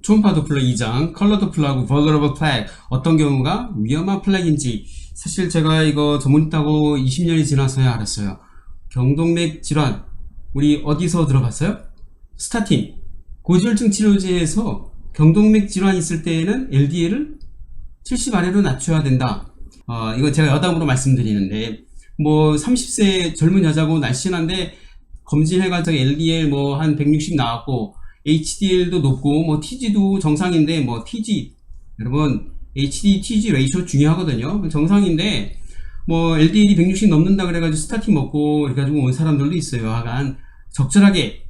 초음파 도플러 2장, 컬러 도플러하고 vulnerable flag, 어떤 경우가 위험한 플래그인지. 사실 제가 이거 전문했다고 20년이 지나서야 알았어요. 경동맥 질환, 우리 어디서 들어봤어요? 스타틴, 고지혈증 치료제에서 경동맥 질환 있을 때에는 LDL을 70 아래로 낮춰야 된다. 이거 제가 여담으로 말씀드리는데, 뭐 30세 젊은 여자고 날씬한데 검진해가지고 LDL 뭐 한 160 나왔고 HDL도 높고 뭐 TG도 정상인데, 뭐 TG 여러분 HD TG 레이쇼 중요하거든요. 정상인데 뭐 LDL이 160 넘는다 그래가지고 스타틴 먹고 그래가지고 온 사람들도 있어요. 하간 적절하게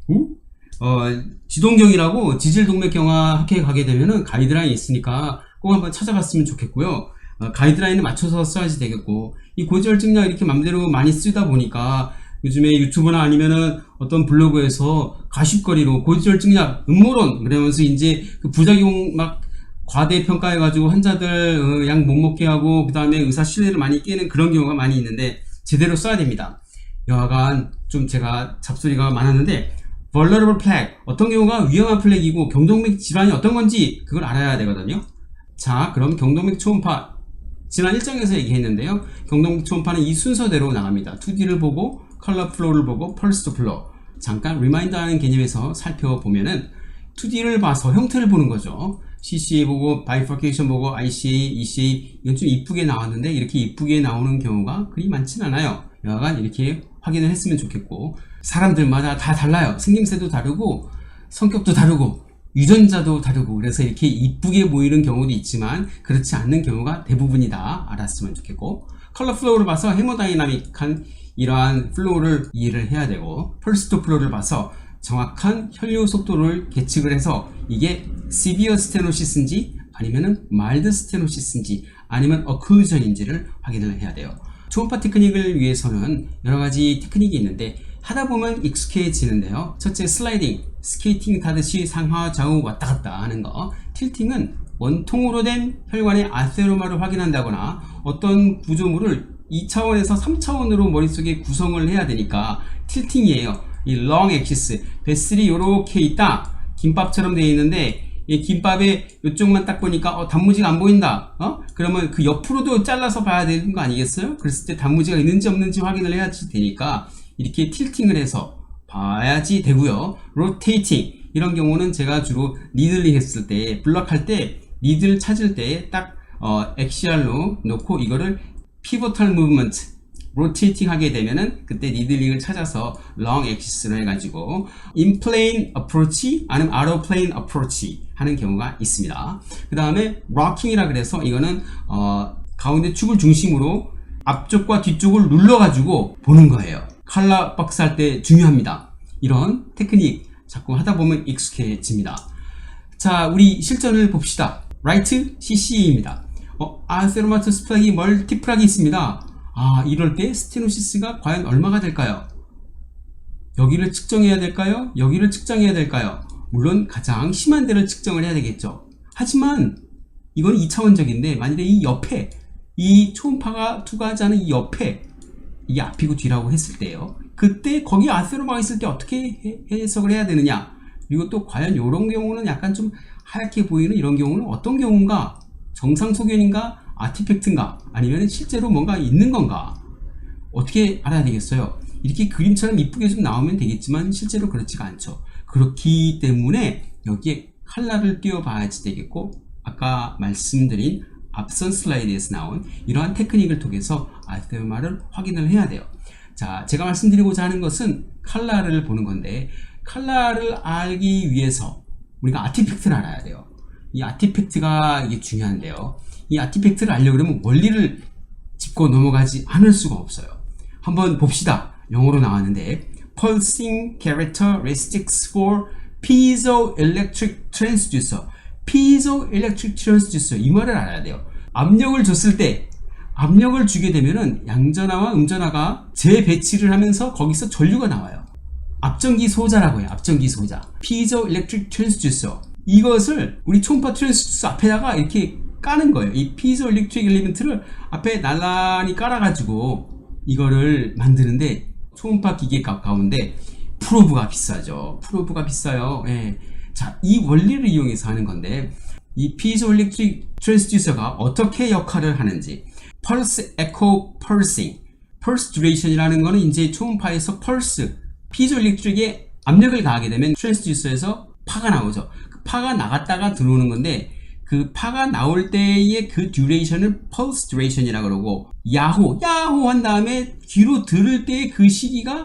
지동경이라고 지질동맥경화 학회에 가게 되면은 가이드라인이 있으니까 꼭 한번 찾아봤으면 좋겠고요. 가이드라인에 맞춰서 써야지 되겠고, 이 고지혈증약 이렇게 맘대로 많이 쓰다 보니까 요즘에 유튜브나 아니면은 어떤 블로그에서 가십거리로 고지혈증약 음모론 그러면서 이제 그 부작용 막 과대평가해가지고 환자들 약 못 먹게 하고 그 다음에 의사 신뢰를 많이 깨는 그런 경우가 많이 있는데, 제대로 써야 됩니다. 여하간 좀 제가 잡소리가 많았는데, vulnerable flag, 어떤 경우가 위험한 플래그이고 경동맥 질환이 어떤 건지 그걸 알아야 되거든요. 자, 그럼 경동맥 초음파 지난 1장에서 얘기했는데요. 경동맥 초음파는 이 순서대로 나갑니다. 2D를 보고 컬러 플로우를 보고 펄스 도플러. 잠깐 리마인드 하는 개념에서 살펴보면은 2D를 봐서 형태를 보는 거죠. CCA 보고 bifurcation 보고 ICA, ECA, 이건 좀 이쁘게 나왔는데 이렇게 이쁘게 나오는 경우가 그리 많진 않아요. 여하간 이렇게 확인을 했으면 좋겠고, 사람들마다 다 달라요. 생김새도 다르고 성격도 다르고 유전자도 다르고, 그래서 이렇게 이쁘게 보이는 경우도 있지만 그렇지 않는 경우가 대부분이다. 알았으면 좋겠고, 컬러 플로우를 봐서 헤모다이나믹한 이러한 플로우를 이해를 해야 되고, 펄스 도플러를 봐서 정확한 혈류 속도를 계측을 해서 이게 시비어 스테노시스인지 아니면은 마일드 스테노시스인지 아니면 어클루전인지를 확인을 해야 돼요. 초음파 테크닉을 위해서는 여러가지 테크닉이 있는데 하다 보면 익숙해지는데요. 첫째, 슬라이딩, 스케이팅 타듯이 상하 좌우 왔다 갔다 하는 거. 틸팅은 원통으로 된 혈관의 아테로마를 확인한다거나 어떤 구조물을 2차원에서 3차원으로 머릿속에 구성을 해야 되니까 틸팅이에요. 이 롱 엑시스, 뱃슬이 요렇게 있다, 김밥처럼 되어 있는데 이 김밥의 이쪽만 딱 보니까 단무지가 안 보인다. 그러면 그 옆으로도 잘라서 봐야 되는 거 아니겠어요? 그랬을 때 단무지가 있는지 없는지 확인을 해야지 되니까 이렇게 틸팅을 해서 봐야지 되고요. 로테이팅, 이런 경우는 제가 주로 니들링 했을 때, 블럭할 때 니들 찾을 때 딱 엑시알로 놓고 이거를 피보탈 무브먼트 로테이팅 하게 되면은 그때 니들링을 찾아서 롱 엑시스로 해가지고 인플레인 어프로치 아니면 아웃플레인 어프로치 하는 경우가 있습니다. 그 다음에 록킹이라 그래서 이거는 가운데 축을 중심으로 앞쪽과 뒤쪽을 눌러가지고 보는 거예요. 컬러 박스 할 때 중요합니다. 이런 테크닉 자꾸 하다 보면 익숙해집니다. 자, 우리 실전을 봅시다. 라이트 CCE입니다. 아테로마토스 플래기 멀티플락이 있습니다. 이럴 때 스테노시스가 과연 얼마가 될까요? 여기를 측정해야 될까요? 여기를 측정해야 될까요? 물론 가장 심한 데를 측정을 해야 되겠죠. 하지만 이건 2차원적인데 만일에 이 옆에, 이 초음파가 투과하지 이 옆에, 이게 앞이고 뒤라고 했을 때요, 그때 거기 아테로마가 있을 때 어떻게 해석을 해야 되느냐, 그리고 또 과연 이런 경우는 약간 좀 하얗게 보이는 이런 경우는 어떤 경우인가, 정상 소견인가, 아티팩트인가, 아니면 실제로 뭔가 있는 건가, 어떻게 알아야 되겠어요? 이렇게 그림처럼 이쁘게 좀 나오면 되겠지만 실제로 그렇지가 않죠. 그렇기 때문에 여기에 컬러를 띄워봐야지 되겠고, 아까 말씀드린 앞선 슬라이드에서 나온 이러한 테크닉을 통해서 아테로마를 확인을 해야 돼요. 자, 제가 말씀드리고자 하는 것은 컬러를 보는 건데, 컬러를 알기 위해서 우리가 아티팩트를 알아야 돼요. 이 아티팩트가 이게 중요한데요. 이 아티팩트를 알려고 그러면 원리를 짚고 넘어가지 않을 수가 없어요. 한번 봅시다. 영어로 나왔는데 Pulsing Characteristics for Piezoelectric Transducer. Piezoelectric Transducer, 이 말을 알아야 돼요. 압력을 줬을 때, 압력을 주게 되면은 양전하와 음전하가 재배치를 하면서 거기서 전류가 나와요. 앞전기 소자라고 해요. 앞전기 소자. Piezoelectric Transducer. 이것을 우리 초음파 트랜스듀서 앞에다가 이렇게 까는 거예요. 이 피조엘렉트릭 엘리먼트를 앞에 나란히 깔아가지고 이거를 만드는데 초음파 기계 가운데 프로브가 비싸죠. 프로브가 비싸요. 예. 자, 이 원리를 이용해서 하는 건데 이 피조엘렉트릭 트랜스듀서가 어떻게 역할을 하는지 펄스 에코 펄싱 펄스 듀레이션이라는 거는 이제 초음파에서 펄스 피조엘렉트릭에 압력을 가하게 되면 트랜스듀서에서 파가 나오죠. 그 파가 나갔다가 들어오는 건데 그 파가 나올 때의 그 듀레이션을 펄스 듀레이션이라고 그러고 야호 한 다음에 뒤로 들을 때의 그 시기가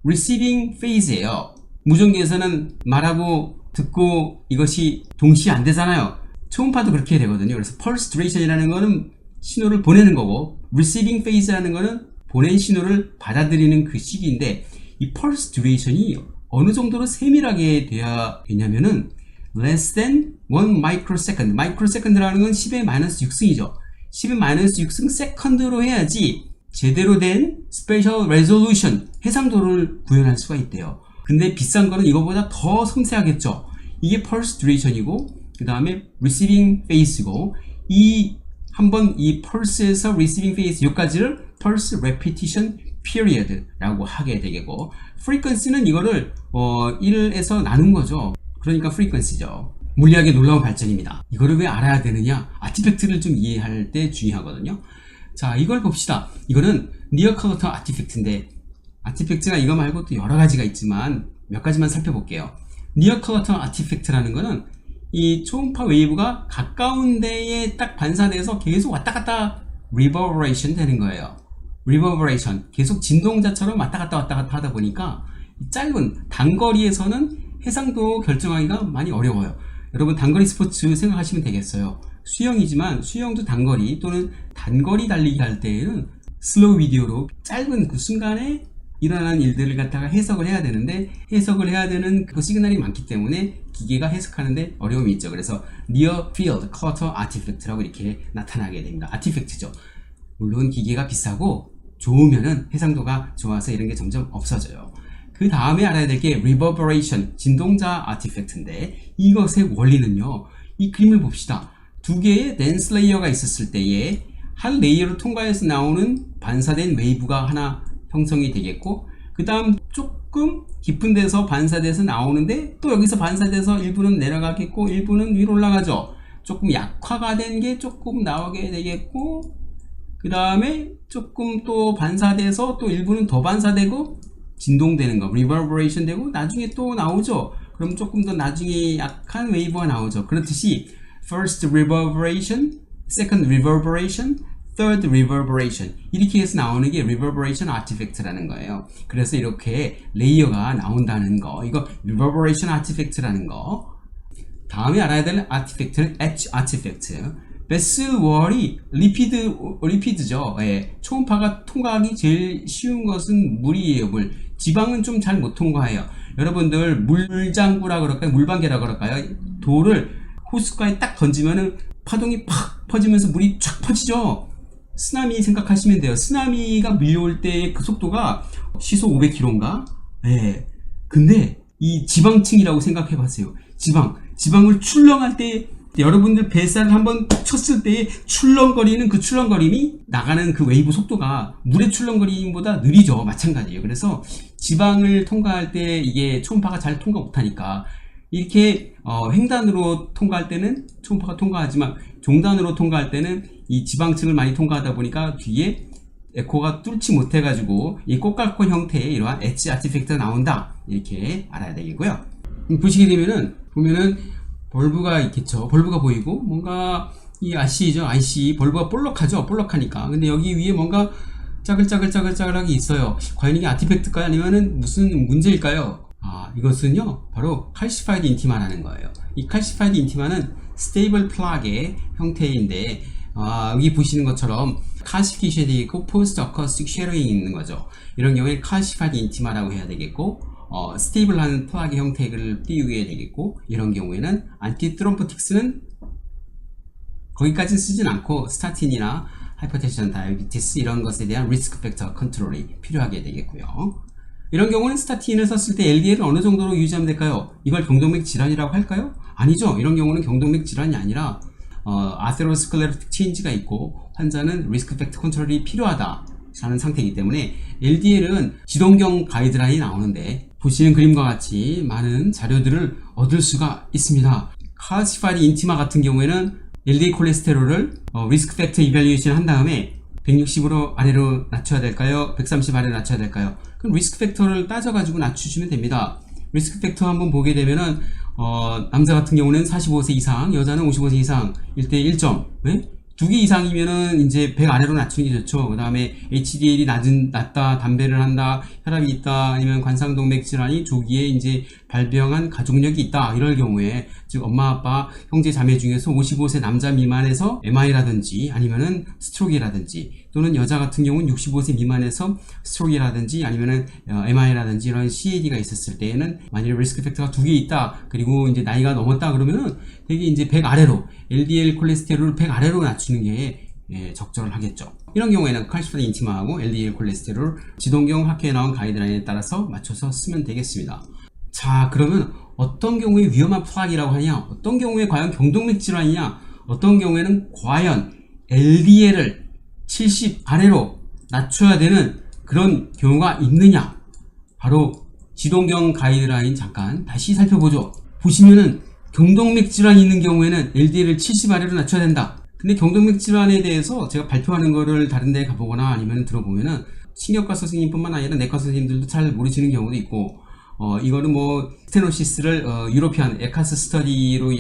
receiving phase예요. 무전기에서는 말하고 듣고 이것이 동시에 안 되잖아요. 초음파도 그렇게 되거든요. 그래서 펄스 듀레이션이라는 거는 신호를 보내는 거고 receiving phase라는 거는 보낸 신호를 받아들이는 그 시기인데 이 펄스 듀레이션이 어느 정도로 세밀하게 돼야 되냐면은 less than 1 microsecond. microsecond라는 건 10의 마이너스 6승이죠. 10의 마이너스 6승 세컨드로 해야지 제대로 된 스페셜 레졸루션 해상도를 구현할 수가 있대요. 근데 비싼 거는 이거보다 더 섬세하겠죠. 이게 펄스 듀레이션이고 그 다음에 receiving phase고 이 한번 이 펄스에서 receiving phase 여기까지를 펄스 repetition period라고 하게 되겠고 frequency는 이거를 1에서 나눈 거죠. 그러니까 frequency죠. 물리학의 놀라운 발전입니다. 이거를 왜 알아야 되느냐? 아티팩트를 좀 이해할 때 중요하거든요. 자, 이걸 봅시다. 이거는 니어 컬러터 아티팩트인데 아티팩트가 이거 말고 또 여러 가지가 있지만 몇 가지만 살펴볼게요. 니어 컬러터 아티팩트라는 거는 이 초음파 웨이브가 가까운 데에 딱 반사돼서 계속 왔다 갔다 reverberation 되는 거예요. reverberation. 계속 진동자처럼 왔다 갔다 하다 보니까 짧은 단거리에서는 해상도 결정하기가 많이 어려워요. 여러분 단거리 스포츠 생각하시면 되겠어요. 수영이지만 수영도 단거리 또는 단거리 달리기 할 때에는 슬로우 비디오로 짧은 그 순간에 일어나는 일들을 갖다가 해석을 해야 되는데 해석을 해야 되는 그 시그널이 많기 때문에 기계가 해석하는데 어려움이 있죠. 그래서 Near Field Clutter Artifact라고 이렇게 나타나게 됩니다. 아티팩트죠. 물론 기계가 비싸고 좋으면은 해상도가 좋아서 이런 게 점점 없어져요. 그 다음에 알아야 될 게 reverberation, 진동자 아티팩트인데 이것의 원리는요. 이 그림을 봅시다. 두 개의 덴스 레이어가 있었을 때에 한 레이어를 통과해서 나오는 반사된 웨이브가 하나 형성이 되겠고 그 다음 조금 깊은 데서 반사돼서 나오는데 또 여기서 반사돼서 일부는 내려가겠고 일부는 위로 올라가죠. 조금 약화가 된 게 조금 나오게 되겠고 그 다음에 조금 또 반사돼서 또 일부는 더 반사되고 진동되는 거, reverberation 되고 나중에 또 나오죠. 그럼 조금 더 나중에 약한 웨이브가 나오죠. 그렇듯이 first reverberation, second reverberation, third reverberation 이렇게 해서 나오는 게 reverberation artifact라는 거예요. 그래서 이렇게 레이어가 나온다는 거, 이거 reverberation artifact라는 거. 다음에 알아야 될 artifact는 edge artifact. 베슬월이 리피드죠. 예, 초음파가 통과하기 제일 쉬운 것은 물이에요. 물. 지방은 좀 잘 못 통과해요. 여러분들 물장구라 그럴까요? 물방개라 그럴까요? 돌을 호숫가에 딱 던지면은 파동이 팍 퍼지면서 물이 쫙 퍼지죠. 쓰나미 생각하시면 돼요. 쓰나미가 밀려올 때 그 속도가 시속 500km인가? 예. 근데 이 지방층이라고 생각해 봤어요. 지방을 출렁할 때 여러분들 뱃살을 한번 쳤을 때 출렁거리는 그 출렁거림이 나가는 그 웨이브 속도가 물의 출렁거림보다 느리죠. 마찬가지예요. 그래서 지방을 통과할 때 이게 초음파가 잘 통과 못하니까 이렇게 횡단으로 통과할 때는 초음파가 통과하지만 종단으로 통과할 때는 이 지방층을 많이 통과하다 보니까 뒤에 에코가 뚫지 못해가지고 이 꽃갈콘 형태의 이러한 엣지 아티팩트가 나온다. 이렇게 알아야 되겠고요. 보시게 되면은 벌브가 있겠죠. 벌브가 보이고 뭔가 이 IC죠. IC 벌브가 볼록하죠. 볼록하니까. 근데 여기 위에 뭔가 짜글짜글하게 있어요. 과연 이게 아티팩트일까요? 아니면은 무슨 문제일까요? 이것은요 바로 칼시파이드 인티마라는 거예요. 이 칼시파이드 인티마는 스테이블 플락의 형태인데 여기 보시는 것처럼 칼시피케이션이 있고 포스트 어커스틱 쉐어링이 있는 거죠. 이런 경우에 칼시파이드 인티마라고 해야 되겠고 스테이블한 플락의 형태를 띄우게 되겠고 이런 경우에는 안티트롬포틱스는 거기까지 쓰진 않고 스타틴이나 하이퍼텐션, 다이아비티스 이런 것에 대한 리스크 팩터 컨트롤이 필요하게 되겠고요. 이런 경우는 스타틴을 썼을 때 LDL을 어느 정도로 유지하면 될까요? 이걸 경동맥 질환이라고 할까요? 아니죠. 이런 경우는 경동맥 질환이 아니라 아테로스클레로틱 체인지가 있고 환자는 리스크 팩터 컨트롤이 필요하다. 하는 상태이기 때문에 LDL은 지동경 가이드라인이 나오는데 보시는 그림과 같이 많은 자료들을 얻을 수가 있습니다. 칼시파이드 인티마 같은 경우에는 LDL 콜레스테롤을 리스크 팩터 이밸류에이션 한 다음에 160으로 아래로 낮춰야 될까요? 130 아래로 낮춰야 될까요? 그럼 리스크 팩터를 따져가지고 낮추시면 됩니다. 리스크 팩터 한번 보게 되면은 남자 같은 경우는 45세 이상, 여자는 55세 이상, 1대 1점. 네? 2개 이상이면은 이제 100 아래로 낮추는 게 좋죠. 그 다음에 HDL이 낮다, 담배를 한다, 혈압이 있다, 아니면 관상동맥 질환이 조기에 이제 발병한 가족력이 있다. 이럴 경우에, 즉, 엄마, 아빠, 형제, 자매 중에서 55세 남자 미만에서 MI라든지 아니면은 스트로크라든지 또는 여자 같은 경우는 65세 미만에서 스트로크라든지 아니면은 MI라든지 이런 CAD가 있었을 때에는 만약에 리스크 팩터가 2개 있다. 그리고 이제 나이가 넘었다 그러면은 되게 이제 100 아래로, LDL 콜레스테롤을 100 아래로 낮추는 게 적절하겠죠. 이런 경우에는 칼시파이드 인티마하고 LDL 콜레스테롤 지동경 학회에 나온 가이드라인에 따라서 맞춰서 쓰면 되겠습니다. 자, 그러면 어떤 경우에 위험한 플락이라고 하냐, 어떤 경우에 과연 경동맥 질환이냐, 어떤 경우에는 과연 LDL을 70 아래로 낮춰야 되는 그런 경우가 있느냐, 바로 지동경 가이드라인 잠깐 다시 살펴보죠. 보시면은 경동맥 질환이 있는 경우에는 LDL을 70 아래로 낮춰야 된다. 근데 경동맥 질환에 대해서 제가 발표하는 거를 다른 데 가보거나 아니면 들어보면은 신경과 선생님뿐만 아니라 내과 선생님들도 잘 모르시는 경우도 있고, 이거는 뭐 스테노시스를 유로피안 에카스 스터디로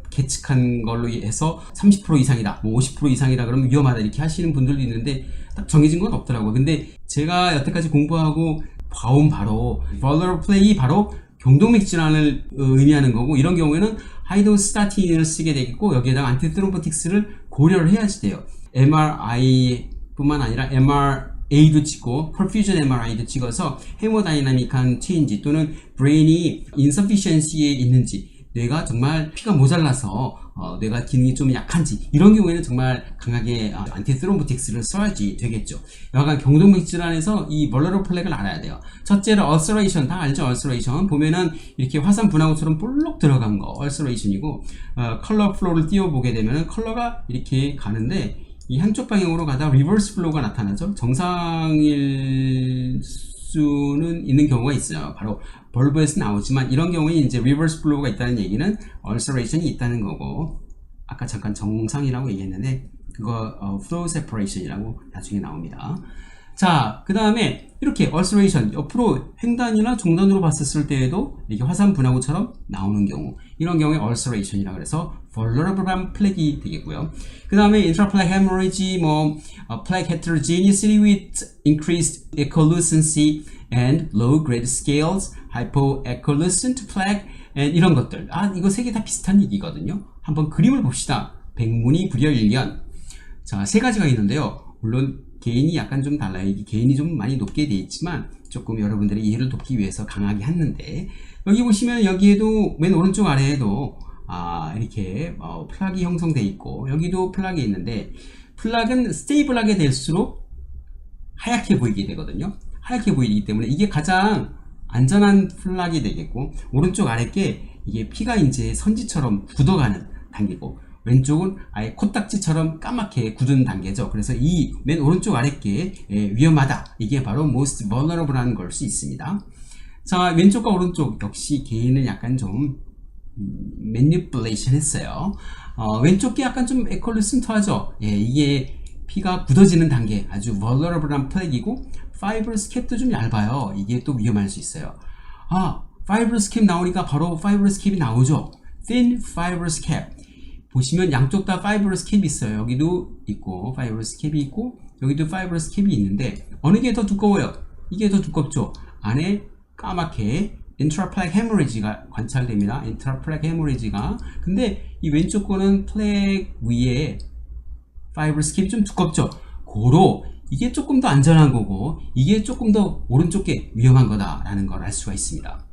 계측한 걸로 해서 30% 이상이다, 뭐 50% 이상이다 그러면 위험하다 이렇게 하시는 분들도 있는데 딱 정해진 건 없더라고요. 근데 제가 여태까지 공부하고 봐온 바로 vulnerable play 바로 경동맥 질환을 의미하는 거고, 이런 경우에는 하이도스 스타틴을 쓰게 되겠고 여기에다가 안티트롬보틱스를 고려를 해야지 돼요. MRI 뿐만 아니라 MRA도 찍고 perfusion MRI도 찍어서 헤모다이나믹한 체인지 또는 브레인이 insufficiency에 있는지, 뇌가 정말 피가 모자라서 뇌가 기능이 좀 약한지, 이런 경우에는 정말 강하게 안티트롬보틱스를 써야지 되겠죠. 여하간 경동맥 질환에서 이 vulnerable 플렉을 알아야 돼요. 첫째로 ulceration, 다 알죠? ulceration 보면은 이렇게 화산 분화구처럼 볼록 들어간 거 ulceration이고, 컬러 플로우를 띄워보게 되면은 컬러가 이렇게 가는데 이 한쪽 방향으로 가다 리버스 플로우가 나타나죠. 정상일 수는 있는 경우가 있어요. 바로 벌브에서 나오지만 이런 경우에 이제 리버스 플로우가 있다는 얘기는 ulceration이 있다는 거고, 아까 잠깐 정상이라고 얘기했는데 그거 flow separation이라고 나중에 나옵니다. 자, 그 다음에 이렇게 ulceration 옆으로 횡단이나 중단으로 봤었을 때에도 이렇게 화산 분화구처럼 나오는 경우, 이런 경우에 ulceration이라 그래서 vulnerable 플렉이 되겠고요. 그 다음에 intraplaque hemorrhage, plaque heterogeneity with increased echolucency and low grade scales, hypoecholucent plaque, and 이런 것들. 이거 세 개 다 비슷한 얘기거든요. 한번 그림을 봅시다. 백문이 불여일견. 자, 세 가지가 있는데요. 물론 개인이 약간 좀 달라요. 이게 개인이 좀 많이 높게 돼 있지만 조금 여러분들의 이해를 돕기 위해서 강하게 했는데, 여기 보시면 여기에도 맨 오른쪽 아래에도 이렇게 플락이 형성돼 있고 여기도 플락이 있는데, 플락은 스테이블하게 될수록 하얗게 보이게 되거든요. 하얗게 보이기 때문에 이게 가장 안전한 플락이 되겠고, 오른쪽 아래께 이게 피가 이제 선지처럼 굳어가는 단계고, 왼쪽은 아예 코딱지처럼 까맣게 굳은 단계죠. 그래서 이 맨 오른쪽 아래께 위험하다, 이게 바로 most vulnerable한 걸 수 있습니다. 자, 왼쪽과 오른쪽 역시 개인을 약간 좀 manipulation 했어요. 왼쪽 게 약간 좀 에컬루센트하죠. 이게 피가 굳어지는 단계, 아주 vulnerable한 플렉이고, fibrous cap도 좀 얇아요. 이게 또 위험할 수 있어요. fibrous cap 나오니까 바로 fibrous cap이 나오죠. thin fibrous cap. 보시면 양쪽 다 fibrous cap이 있어요. 여기도 있고 fibrous cap이 있고 여기도 fibrous cap이 있는데 어느 게 더 두꺼워요? 이게 더 두껍죠. 안에 까맣게 intraplaque hemorrhage가 관찰됩니다. intraplaque hemorrhage가. 근데 이 왼쪽 거는 플렉 위에 fibrous cap이 좀 두껍죠. 고로 이게 조금 더 안전한 거고 이게 조금 더 오른쪽 게 위험한 거다라는 걸 알 수가 있습니다.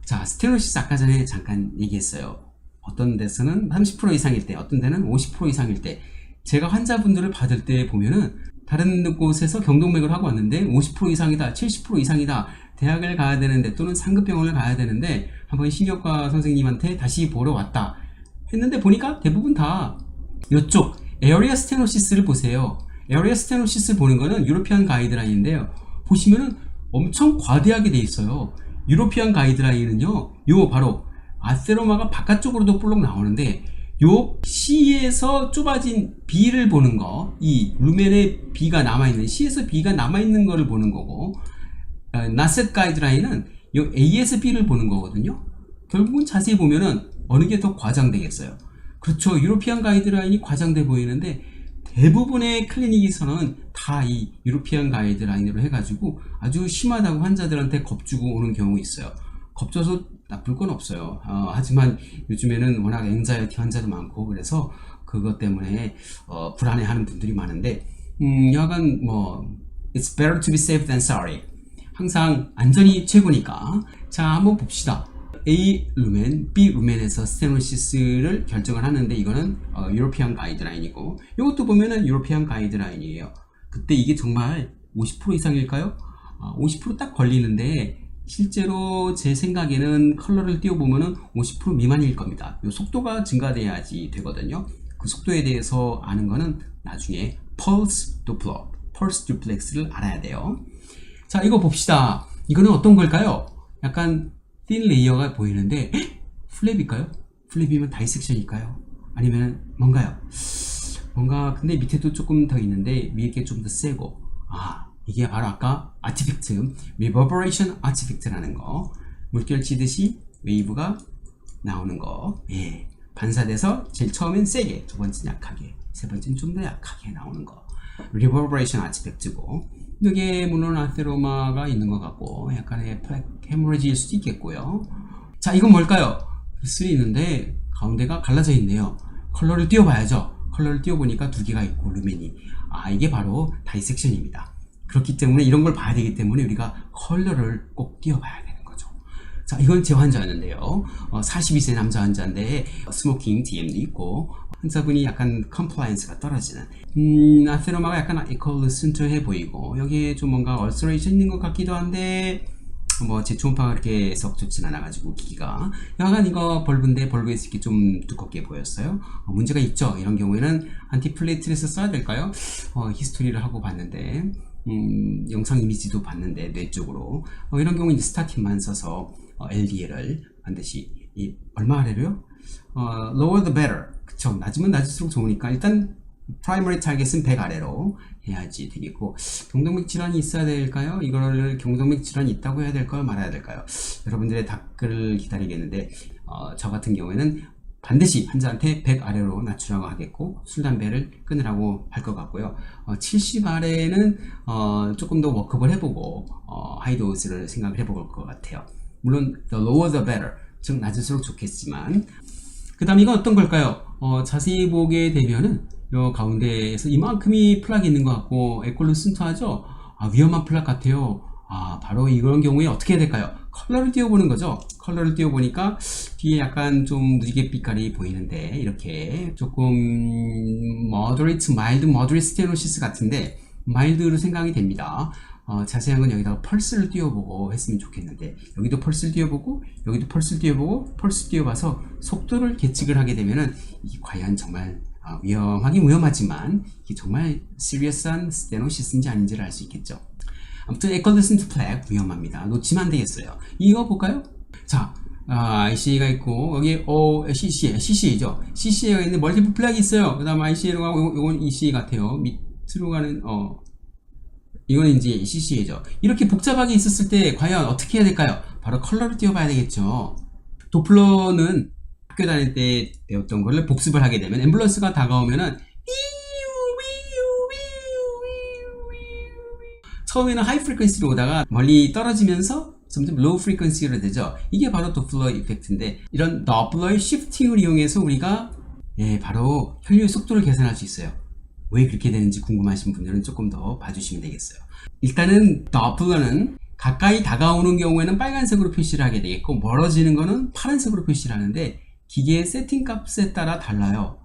자, 스테노시스 아까 전에 잠깐 얘기했어요. 어떤 데서는 30% 이상일 때, 어떤 데는 50% 이상일 때, 제가 환자분들을 받을 때 보면은 다른 곳에서 경동맥을 하고 왔는데 50% 이상이다, 70% 이상이다, 대학을 가야 되는데 또는 상급병원을 가야 되는데 한번 신경과 선생님한테 다시 보러 왔다 했는데 보니까 대부분 다 이쪽 에어리아 스테노시스를 보세요. 에어리아 스테노시스 보는 거는 유로피안 가이드라인인데요. 보시면은 엄청 과대하게 돼 있어요. 유로피안 가이드라인은요, 요 바로 아세로마가 바깥쪽으로도 볼록 나오는데 요 C에서 좁아진 B를 보는 거, 이 루멘의 B가 남아있는, C에서 B가 남아있는 거를 보는 거고, 나셋 가이드라인은 요 A에서 B를 보는 거거든요. 결국은 자세히 보면은 어느 게 더 과장되겠어요. 그렇죠. 유로피안 가이드라인이 과장돼 보이는데 대부분의 클리닉에서는 다 이 유로피안 가이드라인으로 해가지고 아주 심하다고 환자들한테 겁주고 오는 경우 있어요. 겁줘서 나쁠 건 없어요. 하지만 요즘에는 워낙 앵자이티 환자도 많고 그래서 그것 때문에 불안해하는 분들이 많은데 여하간 뭐 It's better to be safe than sorry. 항상 안전이 최고니까. 자, 한번 봅시다. A 루멘, B 루멘에서 스테노시스를 결정을 하는데 이거는 유로피안 가이드라인이고 이것도 보면은 유로피안 가이드라인이에요. 그때 이게 정말 50% 이상일까요? 50% 딱 걸리는데 실제로 제 생각에는 컬러를 띄워보면은 50% 미만일 겁니다. 이 속도가 증가돼야지 되거든요. 그 속도에 대해서 아는 거는 나중에 펄스 도플러, 펄스 듀플렉스를 알아야 돼요. 자, 이거 봅시다. 이거는 어떤 걸까요? 약간 틴 레이어가 보이는데 플랩일까요? 플랩이면 다이섹션일까요? 아니면 뭔가요? 뭔가 근데 밑에도 조금 더 있는데 위에 게 좀 더 세고 이게 바로 아까 아티팩트, 리버버레이션 아티팩트라는 거. 물결 치듯이 웨이브가 나오는 거. 예. 반사돼서 제일 처음엔 세게, 두 번째는 약하게, 세 번째는 좀 더 약하게 나오는 거. 리버버레이션 아티팩트고 여기에 물론 아테로마가 있는 것 같고 약간의 플렉 헤모리지일 수도 있겠고요. 자, 이건 뭘까요? 글쓰리 있는데 가운데가 갈라져 있네요. 컬러를 띄워봐야죠. 컬러를 띄워보니까 두 개가 있고 루멘이 이게 바로 다이섹션입니다. 그렇기 때문에 이런 걸 봐야 되기 때문에 우리가 컬러를 꼭 띄워봐야 되는 거죠. 자, 이건 제 환자였는데요. 42세 남자 환자인데 스모킹 DM도 있고 환자분이 약간 컴플라이언스가 떨어지는 아테로마가 약간 이퀄루센트해 보이고 여기에 좀 뭔가 얼서레이션 있는 것 같기도 한데 뭐 제 초음파가 그렇게 썩 좋진 않아가지고 기기가 약간 이거 벌브인데 벌브에서 이렇게 좀 두껍게 보였어요. 문제가 있죠. 이런 경우에는 안티플레이트let을 써야 될까요? 히스토리를 하고 봤는데 영상 이미지도 봤는데 뇌 쪽으로 이런 경우는 이제 스타틴만 써서 LDL을 반드시 얼마 아래로요? lower the better. 그쵸. 낮으면 낮을수록 좋으니까 일단 프라이머리 타겟은 100 아래로 해야지 되겠고 경동맥 질환이 있어야 될까요? 이거를 경동맥 질환이 있다고 해야 될까요? 말아야 될까요? 여러분들의 답글을 기다리겠는데 저 같은 경우에는 반드시 환자한테 100 아래로 낮추라고 하겠고 술, 담배를 끊으라고 할 것 같고요. 70 아래는 조금 더 워크업을 해보고 하이도스를 생각을 해볼 것 같아요. 물론 the lower the better, 즉 낮을수록 좋겠지만 그 다음 이건 어떤 걸까요? 자세히 보게 되면은 요 가운데에서 이만큼이 플락이 있는 것 같고 에콜루센트하죠? 위험한 플락 같아요. 바로 이런 경우에 어떻게 해야 될까요? 컬러를 띄워보는 거죠. 컬러를 띄워보니까 뒤에 약간 좀 무지개 빛깔이 보이는데 이렇게 조금 moderate, mild, moderate stenosis 같은데 mild로 생각이 됩니다. 자세한 건 여기다가 펄스를 띄워보고 했으면 좋겠는데 여기도 펄스를 띄워보고 여기도 펄스를 띄워보고 펄스 띄워봐서 속도를 계측을 하게 되면은 이게 과연 정말 위험하긴 위험하지만 이게 정말 시리어스한 스테노시스인지 아닌지를 알 수 있겠죠. 아무튼 에컬루센트 플렉 위험합니다. 놓치면 안 되겠어요. 이거 볼까요? 자, ICA가 있고 여기 CCA죠. CCA가 있는 멀티플 플렉이 있어요. 그 다음 ICA로 가고 이건 ECA 같아요. 밑으로 가는 이거는 이제 CCA죠. 이렇게 복잡하게 있었을 때 과연 어떻게 해야 될까요? 바로 컬러를 띄워봐야 되겠죠. 도플러는 학교 다닐 때 배웠던 거를 복습을 하게 되면 앰뷸런스가 다가오면은 처음에는 하이 프리퀀시로 오다가 멀리 떨어지면서 점점 로우 프리퀀시로 되죠. 이게 바로 도플러 이펙트인데 이런 도플러의 시프팅을 이용해서 우리가 바로 혈류의 속도를 계산할 수 있어요. 왜 그렇게 되는지 궁금하신 분들은 조금 더 봐주시면 되겠어요. 일단은 도플러는 가까이 다가오는 경우에는 빨간색으로 표시를 하게 되겠고 멀어지는 거는 파란색으로 표시를 하는데 기계의 세팅 값에 따라 달라요.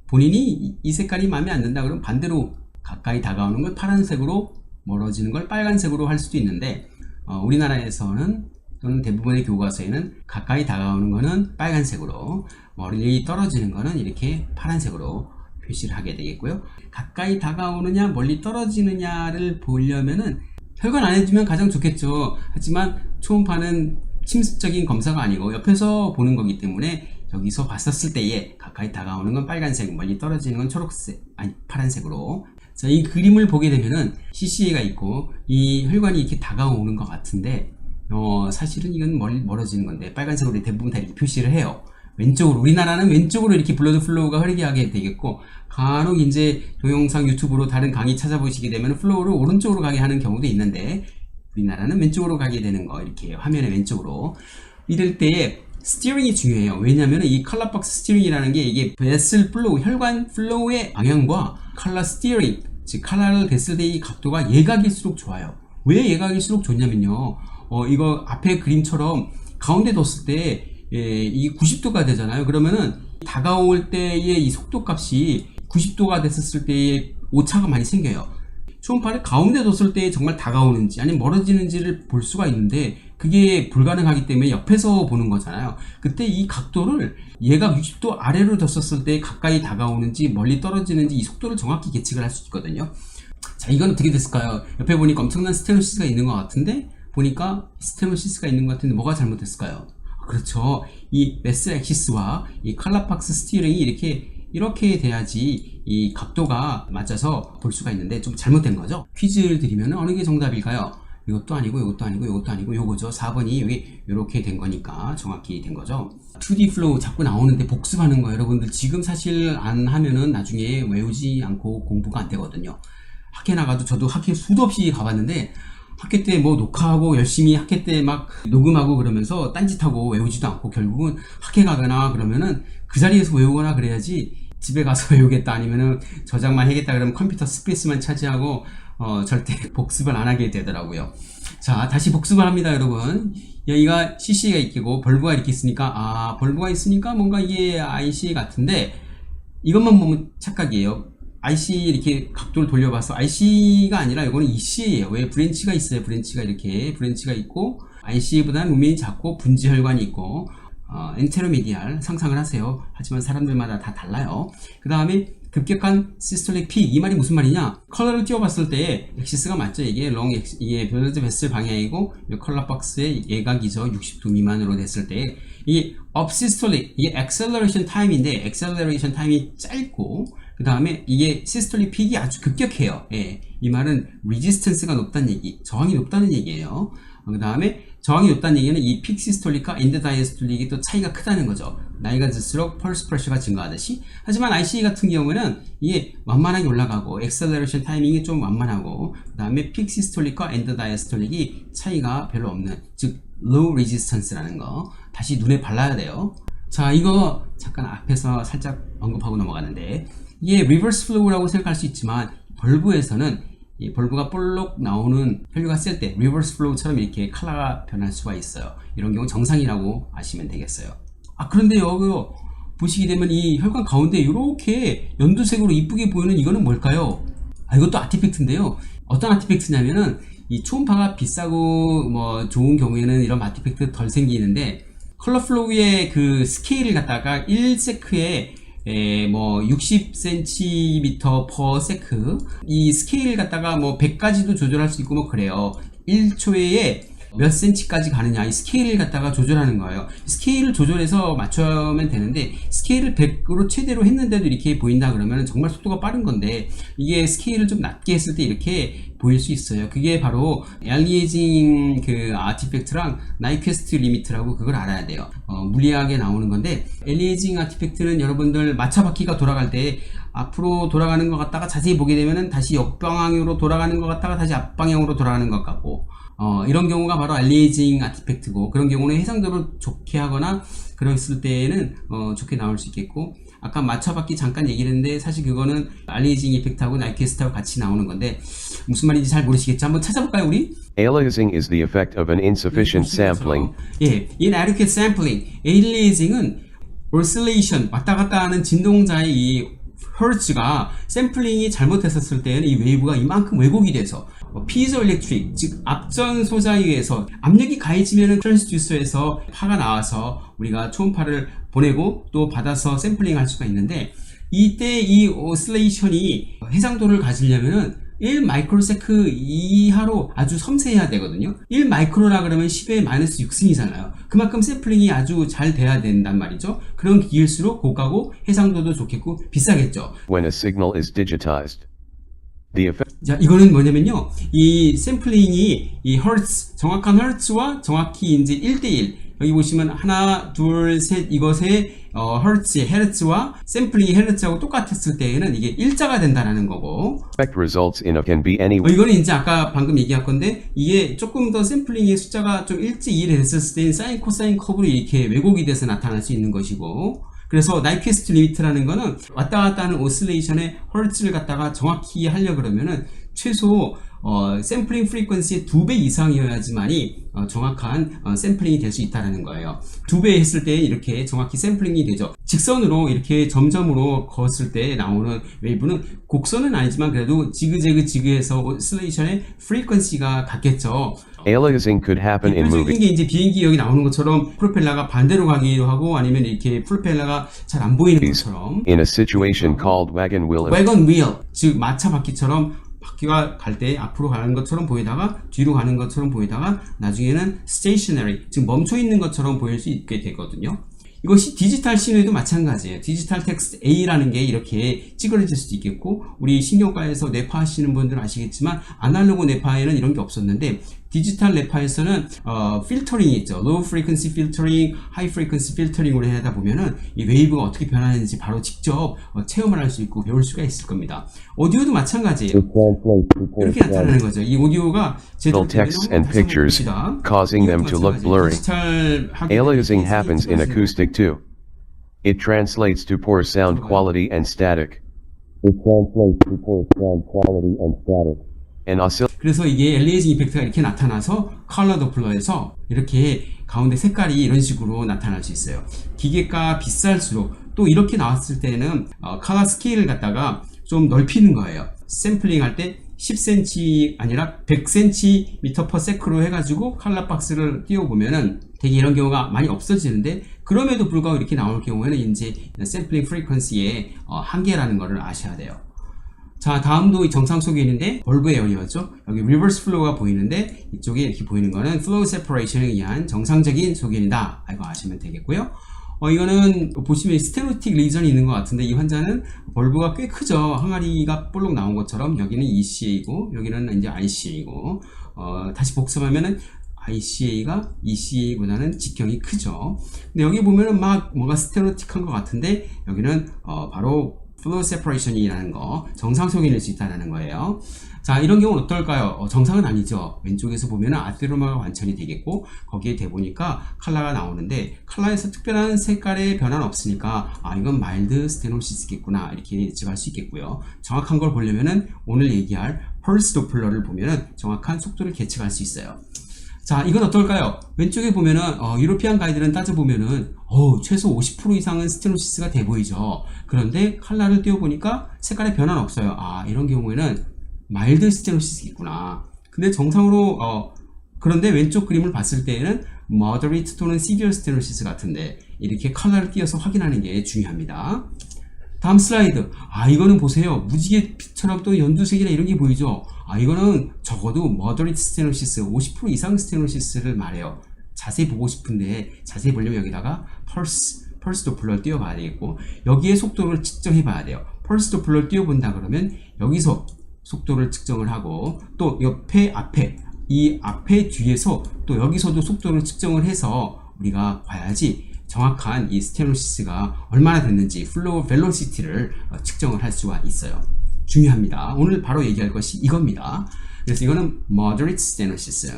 본인이 이 색깔이 마음에 안 든다 그러면 반대로 가까이 다가오는 걸 파란색으로 멀어지는 걸 빨간색으로 할 수도 있는데 우리나라에서는 또는 대부분의 교과서에는 가까이 다가오는 거는 빨간색으로 멀리 떨어지는 거는 이렇게 파란색으로 표시를 하게 되겠고요. 가까이 다가오느냐 멀리 떨어지느냐를 보려면은 혈관 안 해주면 가장 좋겠죠. 하지만 초음파는 침습적인 검사가 아니고 옆에서 보는 거기 때문에 여기서 봤었을 때에 가까이 다가오는 건 빨간색, 멀리 떨어지는 건 초록색, 아니 파란색으로. 자, 이 그림을 보게 되면은 CCA가 있고 이 혈관이 이렇게 다가오는 것 같은데 사실은 이건 멀어지는 건데 빨간색으로 대부분 다 이렇게 표시를 해요. 왼쪽으로, 우리나라는 왼쪽으로 이렇게 블러드 플로우가 흐르게 하게 되겠고, 간혹 이제 동영상 유튜브로 다른 강의 찾아보시게 되면 플로우를 오른쪽으로 가게 하는 경우도 있는데, 우리나라는 왼쪽으로 가게 되는 거, 이렇게 화면의 왼쪽으로. 이럴 때 스티어링이 중요해요. 왜냐하면 이 컬러 박스 스티어링이라는 게 이게 베슬 플로우, 혈관 플로우의 방향과 컬러 스티어링, 즉 컬러를 댔을 때 이 각도가 예각일수록 좋아요. 왜 예각일수록 좋냐면요, 이거 앞에 그림처럼 가운데 뒀을 때 이게 90도가 되잖아요. 그러면은 다가올 때의 이 속도 값이 90도가 됐었을 때의 오차가 많이 생겨요. 초음파를 가운데 뒀을 때 정말 다가오는지 아니면 멀어지는지를 볼 수가 있는데 그게 불가능하기 때문에 옆에서 보는 거잖아요. 그때 이 각도를 얘가 60도 아래로 뒀었을 때 가까이 다가오는지 멀리 떨어지는지 이 속도를 정확히 계측을 할 수 있거든요. 자, 이건 어떻게 됐을까요? 옆에 보니까 엄청난 스테노시스가 있는 것 같은데, 보니까 스테노시스가 있는 것 같은데 뭐가 잘못됐을까요? 그렇죠. 이 베슬 액시스와 이 컬러 박스 스티어링이 이렇게 돼야지 이 각도가 맞아서 볼 수가 있는데 좀 잘못된 거죠. 퀴즈를 드리면 어느 게 정답일까요? 이것도 아니고 이것도 아니고 이것도 아니고 요거죠. 4번이 여기 이렇게 된 거니까 정확히 된 거죠. 2D 플로우 자꾸 나오는데 복습하는 거 여러분들 지금 사실 안 하면은 나중에 외우지 않고 공부가 안 되거든요. 학회 나가도 저도 학회 수도 없이 가봤는데 학회 때 뭐 녹화하고 열심히 학회 때 막 녹음하고 그러면서 딴짓하고 외우지도 않고 결국은 학회 가거나 그러면은 그 자리에서 외우거나 그래야지 집에 가서 외우겠다 아니면은 저장만 하겠다 그러면 컴퓨터 스페이스만 차지하고 절대 복습을 안 하게 되더라고요. 자, 다시 복습을 합니다, 여러분. 여기가 CC가 있고 벌브가 이렇게 있으니까 벌브가 있으니까 뭔가 이게 IC 같은데 이것만 보면 착각이에요. IC 이렇게 각도를 돌려봐서 IC가 아니라 이거는 EC예요. 왜 브랜치가 있어요. 브랜치가 이렇게 브랜치가 있고 IC보다는 루멘이 작고 분지 혈관이 있고 엔테로미디알 상상을 하세요. 하지만 사람들마다 다 달라요. 그 다음에 급격한 시스톨릭 P, 이 말이 무슨 말이냐? 컬러를 띄워봤을 때 엑시스가 맞죠? 이게 이게 블러드 베슬 방향이고 컬러 박스의 예각이죠. 60도 미만으로 됐을 때 이 업시스톨릭, 이게 액셀러레이션 타임인데 액셀러레이션 타임이 짧고 그 다음에 이게 시스톨릭 픽이 아주 급격해요. 예, 이 말은 레지스턴스가 높다는 얘기, 저항이 높다는 얘기예요. 그 다음에 저항이 높다는 얘기는 이 픽 시스톨릭과 엔드 다이스톨릭이 또 차이가 크다는 거죠. 나이가 들수록 펄스 프레셔가 증가하듯이. 하지만 IC 같은 경우는 이게 완만하게 올라가고 액셀러레이션 타이밍이 좀 완만하고 그 다음에 픽 시스톨릭과 엔드 다이스톨릭이 차이가 별로 없는, 즉 low resistance라는 거 다시 눈에 발라야 돼요. 자, 이거 잠깐 앞에서 살짝 언급하고 넘어가는데 이게 리버스 플로우라고 생각할 수 있지만 벌브에서는 이 벌브가 볼록 나오는 혈류가 셀 때 리버스 플로우처럼 이렇게 컬러가 변할 수가 있어요. 이런 경우 정상이라고 아시면 되겠어요. 그런데 여기 보시게 되면 이 혈관 가운데 이렇게 연두색으로 이쁘게 보이는 이거는 뭘까요? 이것도 아티팩트인데요. 어떤 아티팩트냐면은 이 초음파가 비싸고 뭐 좋은 경우에는 이런 아티팩트 덜 생기는데 컬러 플로우의 그 스케일을 갖다가 1세크에 뭐 60cm per 세크 이 스케일 갖다가 뭐 100까지도 조절할 수 있고 뭐 그래요. 1초에 몇 cm까지 가느냐 이 스케일을 갖다가 조절하는 거예요. 스케일을 조절해서 맞추면 되는데 스케일을 100으로 최대로 했는데도 이렇게 보인다 그러면 정말 속도가 빠른 건데 이게 스케일을 좀 낮게 했을 때 이렇게 보일 수 있어요. 그게 바로 엘리에이징 그 아티팩트랑 나이퀘스트 리미트라고 그걸 알아야 돼요. 물리학에 나오는 건데 엘리에이징 아티팩트는 여러분들 마차바퀴가 돌아갈 때 앞으로 돌아가는 것 같다가 자세히 보게 되면은 다시 역방향으로 돌아가는 것 같다가 다시 앞방향으로 돌아가는 것 같고 이런 경우가 바로 알리에이징 아티팩트고 그런 경우는 해상도를 좋게 하거나 그랬을 때에는 좋게 나올 수 있겠고 아까 마차바퀴 잠깐 얘기를 했는데 사실 그거는 알리에이징 이펙트하고 나이퀘스트하고 같이 나오는 건데 무슨 말인지 잘 모르시겠죠? 한번 찾아볼까요 우리? Aliasing is the effect of an insufficient sampling. 예, inadequate sampling. aliasing은 oscillation 왔다 갔다 하는 진동자의 이 허츠가 샘플링이 잘못했었을 때는 이 웨이브가 이만큼 왜곡이 돼서 피조엘렉트릭 즉 앞전 소자에 의해서 압력이 가해지면은 트랜스듀서에서 파가 나와서 우리가 초음파를 보내고 또 받아서 샘플링 할 수가 있는데 이때 이 오실레이션이 해상도를 가지려면은 1 마이크로세크 이하로 아주 섬세해야 되거든요. 1 마이크로라 그러면 10의 마이너스 6승이잖아요. 그만큼 샘플링이 아주 잘 돼야 된단 말이죠. 그런 기일수록 고가고 해상도도 좋겠고 비싸겠죠. When a signal is digitized, the effect 자, 이거는 뭐냐면요. 이 샘플링이 이 허츠, 정확한 허츠와 정확히 이제 1대1. 여기 보시면 하나, 둘, 셋 이것의 헤르츠와 샘플링이 헤르츠하고 똑같았을 때에는 이게 일자가 된다라는 거고. results in a can be any 이거는 이제 아까 방금 얘기한 건데 이게 조금 더 샘플링의 숫자가 좀 일찍 됐을 때는 사인 코사인 커브로 이렇게 왜곡이 돼서 나타날 수 있는 것이고. 그래서 나이퀴스트 리미트라는 거는 왔다 갔다 하는 오실레이션의 헐츠를 갖다가 정확히 하려 그러면은 최소 샘플링 프리퀀시의 2배 이상이어야지만이 정확한 샘플링이 될 수 있다는 거예요. 2배 했을 때 이렇게 정확히 샘플링이 되죠. 직선으로 이렇게 점점으로 걷을 때 나오는 웨이브는 곡선은 아니지만 그래도 지그재그해서 오실레이션의 프리퀀시가 같겠죠. aliasing could happen in 대표적인 moving 게 이제 비행기 여기 나오는 것처럼 프로펠러가 반대로 가기도 하고 아니면 이렇게 프로펠러가 잘 안 보이는 것처럼 in a situation called wagon wheel wagon wheel, 즉 마차 바퀴처럼 바퀴가 갈 때 앞으로 가는 것처럼 보이다가 뒤로 가는 것처럼 보이다가 나중에는 stationary, 즉 멈춰 있는 것처럼 보일 수 있게 되거든요. 이것이 디지털 시내도 마찬가지예요. 디지털 텍스트 A라는 게 이렇게 찌그러질 수도 있겠고, 우리 신경과에서 뇌파 하시는 분들은 아시겠지만 아날로그 뇌파에는 이런 게 없었는데 디지털 뇌파에서는 필터링이 있죠. low frequency filtering, high frequency filtering으로 하다 보면은 이 웨이브가 어떻게 변하는지 바로 직접 체험을 할 수 있고 배울 수가 있을 겁니다. 오디오도 마찬가지예요. 이렇게 나타나는 거죠. 이 오디오가 제대로 texts and pictures, causing them to look blurry. Aliasing happens in acoustic too. It translates to poor sound quality and static. 그래서 이게 엘리에이징 이펙트가 이렇게 나타나서 컬러 도플러에서 이렇게 가운데 색깔이 이런 식으로 나타날 수 있어요. 기계가 비쌀수록 또 이렇게 나왔을 때는 컬러 스케일을 갖다가 좀 넓히는 거예요. 샘플링 할 때 10cm 아니라 100cm per sec로 해가지고 컬러 박스를 띄워보면은 되게 이런 경우가 많이 없어지는데, 그럼에도 불구하고 이렇게 나올 경우에는 이제 샘플링 프리퀀시의 한계라는 것을 아셔야 돼요. 자, 다음도 정상 소견인데 벌브 에어리어죠. 여기 리버스 플로우가 보이는데 이쪽에 이렇게 보이는 거는 플로우 세퍼레이션에 의한 정상적인 소견이다. 이거 아시면 되겠고요. 이거는 보시면 스테노틱 리전이 있는 것 같은데 이 환자는 벌브가 꽤 크죠. 항아리가 볼록 나온 것처럼 여기는 ECA이고 여기는 이제 ICA이고 다시 복습하면은 ICA가 ECA보다는 직경이 크죠. 근데 여기 보면은 막 뭔가 스테노틱한 것 같은데 여기는 바로 플로우 세퍼레이션이라는 거, 정상 소견일 수 있다는 거예요. 자, 이런 경우는 어떨까요? 정상은 아니죠. 왼쪽에서 보면은 아테로마가 완천이 되겠고 거기에 대보니까 컬러가 나오는데 컬러에서 특별한 색깔의 변화는 없으니까 이건 마일드 스테노시스겠구나 이렇게 예측할 수 있겠고요. 정확한 걸 보려면은 오늘 얘기할 펄스 도플러를 보면은 정확한 속도를 계측할 수 있어요. 자, 이건 어떨까요? 왼쪽에 보면은 유로피안 가이드는 따져보면은 최소 50% 이상은 스테노시스가 돼 보이죠. 그런데 컬러를 띄워보니까 색깔의 변화는 없어요. 이런 경우에는 마일드 스테노시스겠구나. 근데 정상으로 그런데 왼쪽 그림을 봤을 때에는 moderate 또는 severe 스테노시스 같은데 이렇게 컬러를 띄워서 확인하는 게 중요합니다. 다음 슬라이드. 이거는 보세요. 무지개빛처럼 또 연두색이나 이런 게 보이죠? 이거는 적어도 moderate stenosis, 50% 이상 스테노시스를 말해요. 자세히 보고 싶은데 자세히 보려면 여기다가 펄스 도플러를 띄워봐야 되겠고 여기에 속도를 측정해 봐야 돼요. 펄스 도플러를 띄워본다 그러면 여기서 속도를 측정을 하고 또 옆에 앞에 이 앞에 뒤에서 또 여기서도 속도를 측정을 해서 우리가 봐야지 정확한 이 스테노시스가 얼마나 됐는지 플로우 벨로시티를 측정을 할 수가 있어요. 중요합니다. 오늘 바로 얘기할 것이 이겁니다. 그래서 이거는 moderate stenosis.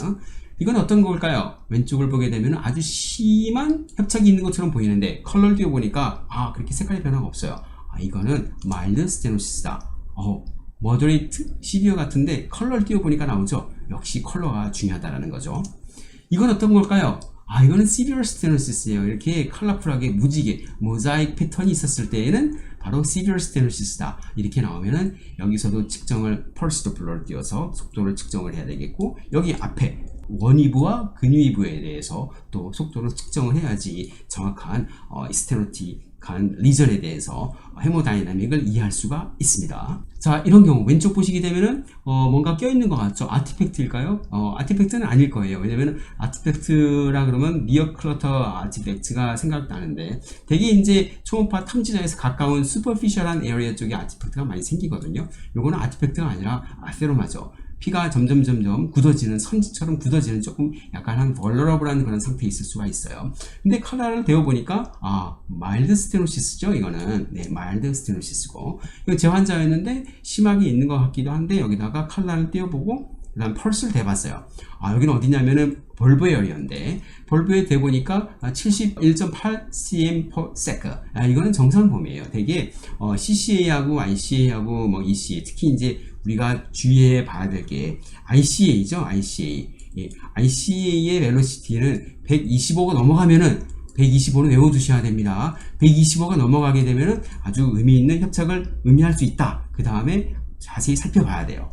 이건 어떤 걸까요? 왼쪽을 보게 되면 아주 심한 협착이 있는 것처럼 보이는데 컬러를 띄워보니까 그렇게 색깔의 변화가 없어요. 이거는 mild stenosis다. moderate, severe 같은데 컬러를 띄워보니까 나오죠. 역시 컬러가 중요하다는 거죠. 이건 어떤 걸까요? 이거는 severe stenosis예요. 이렇게 컬러풀하게 무지개, 모자이크 패턴이 있었을 때에는 바로 severe stenosis다. 이렇게 나오면은 여기서도 측정을 펄스 도플러를 띄워서 속도를 측정을 해야 되겠고 여기 앞에 원위부와 근위부에 대해서 또 속도를 측정을 해야지 정확한 스테노틱한 리전에 대해서 헤모다이나믹을 이해할 수가 있습니다. 자, 이런 경우 왼쪽 보시게 되면은 뭔가 껴있는 것 같죠? 아티팩트일까요? 아티팩트는 아닐 거예요. 왜냐면은 아티팩트라 그러면 니어 클러터 아티팩트가 생각나는데 되게 이제 초음파 탐지자에서 가까운 슈퍼피셜한 에어리어 쪽에 아티팩트가 많이 생기거든요. 요거는 아티팩트가 아니라 아세로마죠. 피가 점점 굳어지는, 선지처럼 굳어지는 조금 약간 한 벌러러블한 그런 상태에 있을 수가 있어요. 근데 컬러를 대어보니까, 마일드 스테노시스죠, 이거는. 네, 마일드 스테노시스고. 이거 제 환자였는데, 심하게 있는 것 같기도 한데, 여기다가 컬러를 띄워보고, 그 다음 펄스를 대봤어요. 여기는 어디냐면은, 볼브 에어리어인데, 볼브에 대보니까 71.8 cm per sec. 이거는 정상범위에요. 되게, CCA하고 ICA하고 뭐 ECA, 특히 이제 우리가 주의해 봐야 될 게 ICA죠. ICA. 예, ICA의 벨로시티는 125가 넘어가면은 125는 외워두셔야 됩니다. 125가 넘어가게 되면은 아주 의미 있는 협착을 의미할 수 있다. 그 다음에 자세히 살펴봐야 돼요.